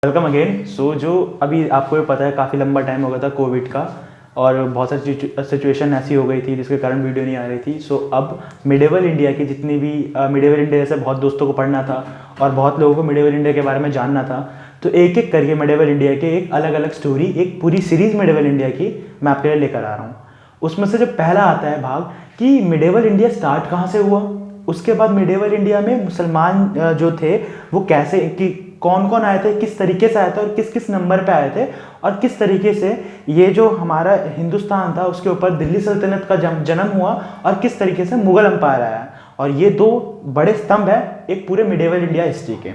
Welcome again. जो अभी आपको ये पता है काफ़ी लंबा टाइम हो गया था कोविड का और बहुत सारी सिचुएशन ऐसी हो गई थी जिसके कारण वीडियो नहीं आ रही थी। अब मिडेवल इंडिया की जितनी भी मिडेवल इंडिया जैसे बहुत दोस्तों को पढ़ना था और बहुत लोगों को मिडेवल इंडिया के बारे में जानना था, तो एक एक करके मिडेवल इंडिया के एक अलग अलग स्टोरी, एक पूरी सीरीज़ मिडेवल इंडिया की मैं आपके लिए लेकर आ रहा हूँ। उसमें से जो पहला आता है भाग कि मिडेवल इंडिया स्टार्ट कहाँ से हुआ, उसके बाद मिडेवल इंडिया में मुसलमान जो थे वो कैसे कि कौन कौन आए थे, किस तरीके से आए थे और किस किस नंबर पे आए थे, और किस तरीके से ये जो हमारा हिंदुस्तान था उसके ऊपर दिल्ली सल्तनत का जन्म हुआ और किस तरीके से मुगल एम्पायर आया। और ये दो बड़े स्तंभ है एक पूरे मिडेवल इंडिया हिस्ट्री के।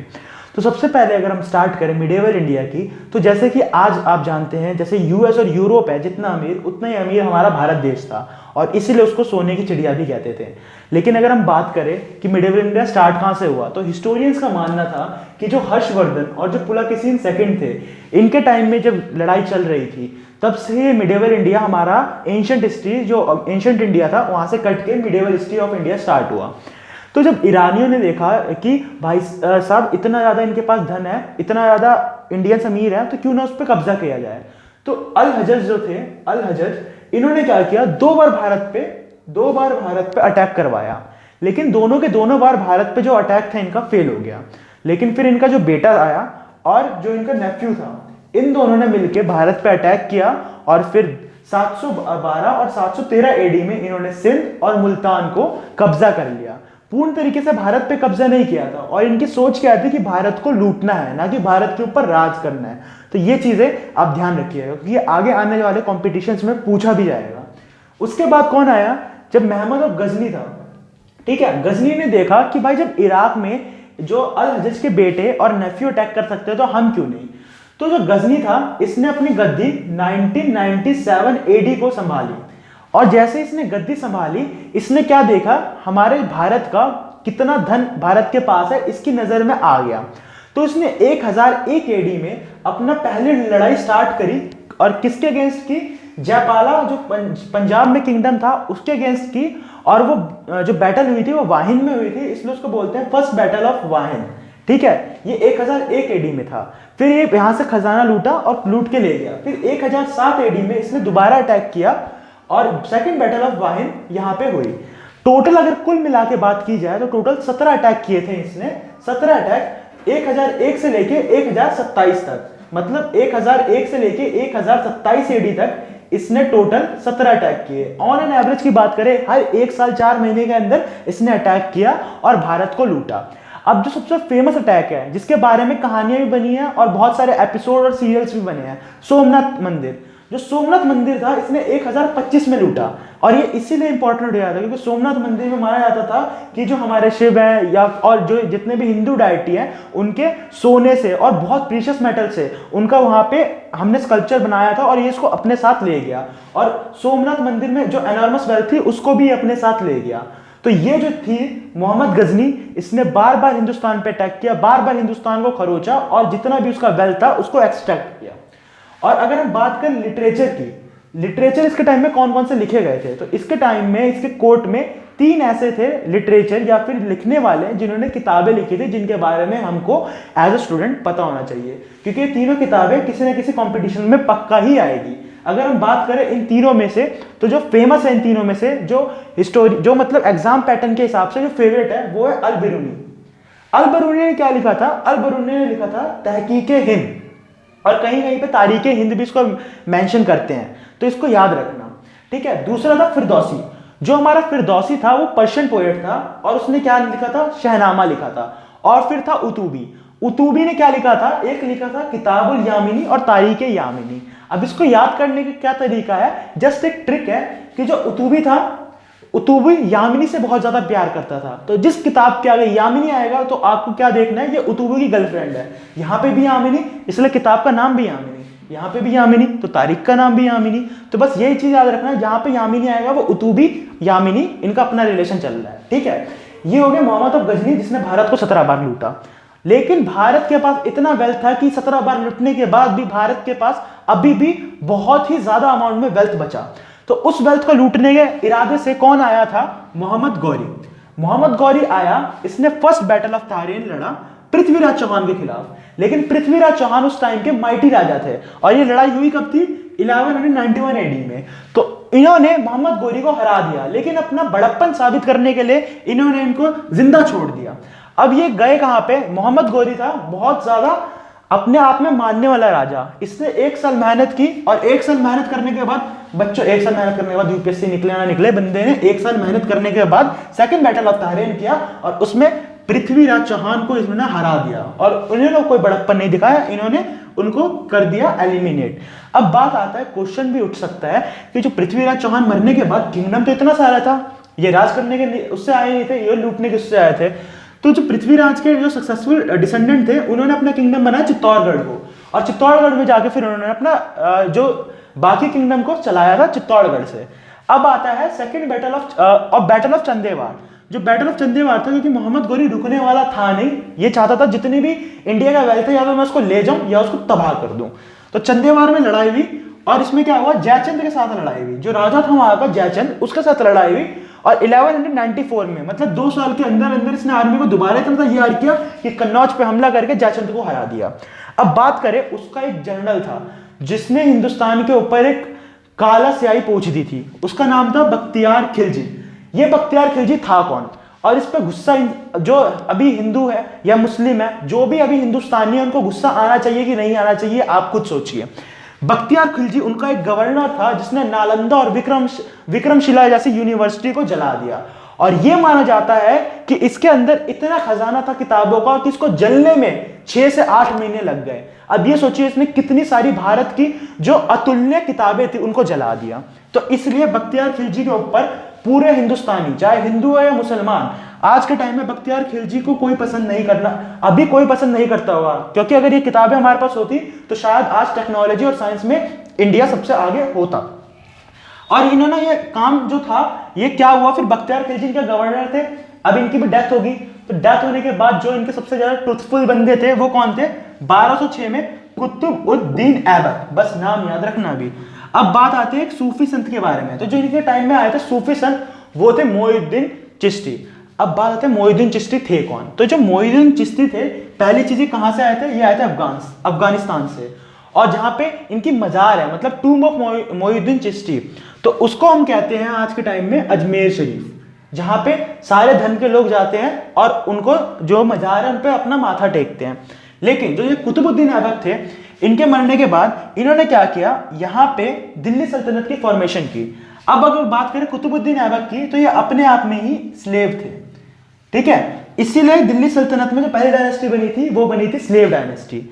तो सबसे पहले अगर हम स्टार्ट करें मिडेवल इंडिया की, तो जैसे कि आज आप जानते हैं जैसे यूएस और यूरोप है जितना अमीर उतना ही अमीर हमारा भारत देश था और इसीलिए उसको सोने की चिड़िया भी कहते थे। लेकिन अगर हम बात करें कि मिडेवल इंडिया स्टार्ट कहाँ से हुआ, तो हिस्टोरियंस का मानना था कि जो हर्षवर्धन और जो पुलकेशिन सेकंड थे, इनके टाइम में जब लड़ाई चल रही थी तब से मिडेवल इंडिया हमारा एंशंट हिस्ट्री जो एंशंट इंडिया था वहाँ से कट के medieval history of India start हुआ। तो जब ईरानियों ने देखा कि भाई साहब इतना ज़्यादा इनके पास धन है, इतना ज़्यादा इंडियंस अमीर है, तो क्यों ना उस पर कब्जा किया जाए। तो अल हजज जो थे, अल हजज इन्होंने क्या किया, दो बार भारत पे अटैक करवाया, लेकिन दोनों के दोनों बार भारत पे जो अटैक था इनका फेल हो गया। लेकिन फिर इनका जो बेटा आया और जो इनका नेफ्यू था, इन दोनों ने मिलकर भारत पे अटैक किया और फिर 712 और 713 एडी में इन्होंने सिंध और मुल्तान को कब्जा कर लिया। पूर्ण तरीके से भारत पे कब्जा नहीं किया था और इनकी सोच क्या थी कि भारत को लूटना है, ना कि भारत के ऊपर राज करना है। तो ये चीजें आप ध्यान रखिएगा क्योंकि आगे आने वाले कॉम्पिटिशन्स में पूछा भी जाएगा। उसके बाद कौन आया, जब महमूद ऑफ गजनी था, ठीक है, गजनी ने देखा कि भाई जब इराक में जो अल हजज के बेटे और नेफ्यू अटैक कर सकते हैं तो हम क्यों नहीं। तो जो गजनी था इसने अपनी गद्दी 1997 एडी को संभाली और जैसे इसने गद्दी संभाली इसने क्या देखा, हमारे भारत का कितना धन भारत के पास है इसकी नजर में आ गया। तो इसने 1001 एडी में अपना पहली लड़ाई स्टार्ट करी और किसके अगेंस्ट की, जयपाला जो पंजाब में किंगडम था उसके अगेंस्ट की। और वो जो बैटल हुई थी वो वाहिन में हुई थी, इसलिए उसको बोलते हैं फर्स्ट बैटल ऑफ वाहिन, ठीक है। ये 1001 एडी में था। फिर ये यहां से खजाना लूटा और लूट के ले गया। फिर 1007 एडी में इसने दोबारा अटैक किया और सेकंड बैटल ऑफ वाहिन यहां पे हुई। टोटल अगर कुल मिला के बात की जाए तो टोटल 17 अटैक किए थे इसने। 17 अटैक 1001 से लेके 1027 तक, मतलब 1001 से लेके 1027 एडी तक इसने टोटल 17 अटैक किए। ऑन एन एवरेज की बात करें हर 1 साल 4 महीने के अंदर इसने अटैक किया और भारत को लूटा। अब जो सबसे फेमस अटैक है जिसके बारे में कहानियां भी बनी है और बहुत सारे एपिसोड और सीरियल्स भी बने हैं, सोमनाथ मंदिर। जो सोमनाथ मंदिर था इसने 1025 में लूटा और ये इसीलिए इंपॉर्टेंट हो जाता क्योंकि सोमनाथ मंदिर में माना जाता था कि जो हमारे शिव हैं या और जो जितने भी हिंदू डायटी हैं उनके सोने से और बहुत प्रीशियस मेटल से उनका वहां पे हमने स्कल्पचर बनाया था और ये इसको अपने साथ ले गया। और सोमनाथ मंदिर में जो एनॉर्मस वेल्थ थी उसको भी अपने साथ ले गया। तो ये जो थी मोहम्मद गजनी, इसने बार बार हिंदुस्तान पे अटैक किया, बार बार हिंदुस्तान को खरोचा और जितना भी उसका वेल्थ था उसको एक्सट्रैक्ट किया। और अगर हम बात करें लिटरेचर की, लिटरेचर इसके टाइम में कौन कौन से लिखे गए थे, तो इसके टाइम में इसके कोर्ट में 3 ऐसे थे लिटरेचर या फिर लिखने वाले जिन्होंने किताबें लिखी थी जिनके बारे में हमको एज अ स्टूडेंट पता होना चाहिए क्योंकि ये तीनों किताबें किसी न किसी कंपटीशन में पक्का ही आएगी। अगर हम बात करें इन तीनों में से तो जो फेमस है इन तीनों में से जो हिस्टोरी जो मतलब एग्जाम पैटर्न के हिसाब से जो फेवरेट है वो है अल बिरूनी। अल बिरूनी ने क्या लिखा था, अल बिरूनी ने लिखा था तहकीके हिंद और कहीं कहीं पे तारीखे हिंद भी इसको मेंशन करते हैं, तो इसको याद रखना, ठीक है। दूसरा था फिरदौसी। जो हमारा फिरदौसी था वो पर्शियन पोएट था और उसने क्या लिखा था, शहनामा लिखा था। और फिर था उतूबी। उतूबी ने क्या लिखा था, एक लिखा था किताबुल यामिनी और तारीखे यामिनी। अब इसको याद करने का क्या तरीका है, जस्ट एक ट्रिक है कि जो उतूबी था उतूबी यामिनी से बहुत ज्यादा प्यार करता था, तो जिस किताब के आगे यामिनी आएगा तो आपको क्या देखना है, ये उतूबी की गर्लफ्रेंड है। यहाँ पे भी यामिनी इसलिए किताब का नाम भी यामिनी, यहाँ पे भी यामिनी तो तारीख का नाम भी यामिनी। तो बस यही चीज याद रखना है, जहां पे यामिनी आएगा वो उतूबी यामिनी इनका अपना रिलेशन चल रहा है, ठीक है। ये हो गया मोहम्मद ऑफ गजनी जिसने भारत को 17 बार लूटा। लेकिन भारत के पास इतना वेल्थ था कि 17 बार लूटने के बाद भी भारत के पास अभी भी बहुत ही ज्यादा अमाउंट में वेल्थ बचा। तो उस वेल्थ को लूटने के इरादे से कौन आया था, मोहम्मद गौरी। मोहम्मद गौरी आया, इसने फर्स्ट बैटल ऑफ तारेन लड़ा पृथ्वीराज चौहान के खिलाफ। लेकिन पृथ्वीराज चौहान उस टाइम के माइटी राजा थे और ये लड़ाई हुई कब थी? 1191 एडी में। तो इन्होंने मोहम्मद गोरी को हरा दिया, लेकिन अपना बड़प्पन साबित करने के लिए इन्होंने इनको जिंदा छोड़ दिया। अब ये गए कहां पे? मोहम्मद गोरी था बहुत ज्यादा अपने आप में मानने वाला राजा, इसने 1 साल मेहनत की और 1 साल मेहनत करने के बाद, बच्चों 1 साल मेहनत करने के बाद यूपीएससी निकले ना निकले, बंदे ने 1 साल मेहनत करने के बाद सेकंड बैटल ऑफ तहरीन किया और उसमें पृथ्वीराज चौहान को इसने हरा दिया और उन्होंने कोई बड़प्पन नहीं दिखाया, इन्होंने उनको कर दिया एलिमिनेट। अब बात आता है, क्वेश्चन भी उठ सकता है कि जो पृथ्वीराज चौहान मरने के बाद किंगडम तो इतना सारा था, ये राज करने के उससे आए नहीं थे, ये लूटने के उससे आए थे। तो जो पृथ्वीराज के जो सक्सेसफुल डिसेंडेंट थे उन्होंने अपना किंगडम बनाया चित्तौड़गढ़ को, और चित्तौड़गढ़ में जाके फिर उन्होंने अपना जो बाकी किंगडम को चलाया था चित्तौड़गढ़ से। अब आता है सेकंड बैटल ऑफ चंदेवाड़। जो बैटल ऑफ चंदेवाड़ था, क्योंकि मोहम्मद गोरी रुकने वाला था नहीं, ये चाहता था जितनी भी इंडिया का वेल्थ है या तो मैं उसको ले जाऊं या उसको तबाह कर दूं। तो चंदेवाड़ में लड़ाई हुई और इसमें क्या हुआ, जयचंद के साथ लड़ाई हुई, जो राजा था वहां का जयचंद, उसके साथ लड़ाई हुई। और 1194 में, मतलब 2 साल के अंदर अंदर इसने आर्मी को दोबारा इतना तैयार किया कि कन्नौज पे हमला करके जयचंद को हरा दिया। अब बात करें, उसका एक जनरल था जिसने हिंदुस्तान के ऊपर एक काला स्याही पोंछ दी थी, उसका नाम था बख्तियार खिलजी। ये बख्तियार खिलजी था कौन? और इस पे गुस्सा जो अभी हिंदू है या मुस्लिम है, जो भी अभी हिंदुस्तानी है, उनको गुस्सा आना चाहिए कि नहीं आना चाहिए, आप खुद सोचिए। बख्तियार खिलजी उनका एक गवर्नर था जिसने नालंदा और विक्रमशिला जैसी यूनिवर्सिटी को जला दिया, और यह माना जाता है कि इसके अंदर इतना खजाना था किताबों का कि इसको जलने में 6 से 8 महीने लग गए। अब ये सोचिए इसने कितनी सारी भारत की जो अतुल्य किताबें थी उनको जला दिया। तो इसलिए बख्तियार खिलजी के ऊपर पूरे हिंदुस्तानी, चाहे हिंदू है या मुसलमान, आज के टाइम में बख्तियार खिलजी को कोई पसंद नहीं करना, अभी कोई पसंद नहीं करता होगा, क्योंकि अगर ये किताबें हमारे पास होती तो शायद आज टेक्नोलॉजी और साइंस में इंडिया सबसे आगे होता। और इन्होंने ये काम जो था, ये क्या हुआ, फिर बख्तियार खिलजी के गवर्नर थे, अब इनकी भी डेथ होगी। तो डेथ होने के बाद जो इनके सबसे ज्यादा ट्रुथफुल बंदे थे वो कौन थे? 1206 में कुतुबुद्दीन ऐबक, बस नाम याद रखना अभी। अब बात आती है एक सूफी संत के बारे में। तो जो इनके टाइम में आए थे सूफी संत, वो थे मोइनुद्दीन चिश्ती। अब बात आती है मोइनुद्दीन चिश्ती थे कौन? तो जो मोइनुद्दीन चिश्ती थे, पहली चीज कहां से आए थे? ये आए थे अफगानिस्तान से, और जहां पे इनकी मजार है, मतलब टूम ऑफ मोइनुद्दीन चिश्ती, तो उसको हम कहते हैं आज के टाइम में अजमेर शरीफ, जहां पे सारे धन के लोग जाते हैं और उनको जो मजार है उन पे अपना माथा टेकते हैं। लेकिन जो ये कुतुबुद्दीन ऐबक थे, इनके मरने के बाद इन्होंने क्या किया, यहाँ पे दिल्ली सल्तनत की फॉर्मेशन की। अब अगर बात करें कुतुबुद्दीन ऐबक की, तो ये अपने आप में ही स्लेव थे, ठीक है, इसीलिए दिल्ली सल्तनत में जो पहली डायनेस्टी बनी थी वो बनी थी स्लेव डायनेस्टी।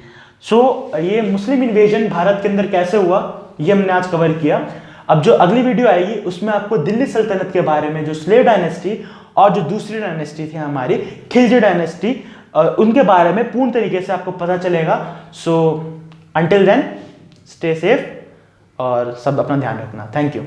सो ये मुस्लिम इन्वेजन भारत के अंदर कैसे हुआ, ये हमने आज कवर किया। अब जो अगली वीडियो आएगी उसमें आपको दिल्ली सल्तनत के बारे में, जो स्लेव डायनेस्टी और जो दूसरी डायनेस्टी थी हमारी खिलजी डायनेस्टी, उनके बारे में पूर्ण तरीके से आपको पता चलेगा। So until then stay safe और सब अपना ध्यान रखना। Thank you.